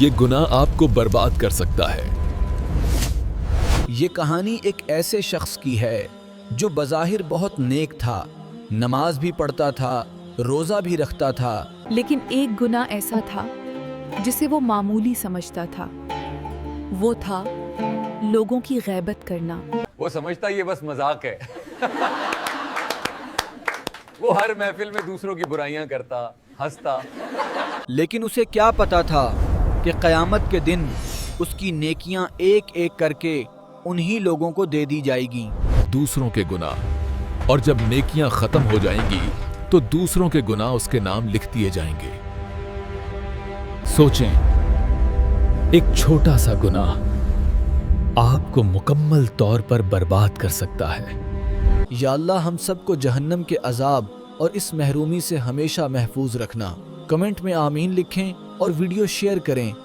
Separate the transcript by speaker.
Speaker 1: ये गुनाह आपको बर्बाद कर सकता है।
Speaker 2: ये कहानी एक ऐसे शख्स की है जो बज़ाहिर बहुत नेक था, नमाज भी पढ़ता था, रोज़ा भी रखता था,
Speaker 3: लेकिन एक गुनाह ऐसा था जिसे वो मामूली समझता था। वो था लोगों की गैबत करना।
Speaker 4: वो समझता ये बस मजाक है। वो हर महफिल में दूसरों की बुराइयां करता, हंसता।
Speaker 2: लेकिन उसे क्या पता था कि क़यामत के दिन उसकी नेकियां एक एक करके उन्हीं लोगों को दे दी जाएगी।
Speaker 1: दूसरों के गुनाह, और जब नेकियां खत्म हो जाएंगी तो दूसरों के गुनाह उसके नाम लिख दिए जाएंगे। सोचें, एक छोटा सा गुनाह आपको मुकम्मल तौर पर बर्बाद कर सकता है।
Speaker 2: या अल्लाह हम सबको जहन्नम के अजाब और इस महरूमी से हमेशा महफूज रखना। कमेंट में आमीन लिखें और वीडियो शेयर करें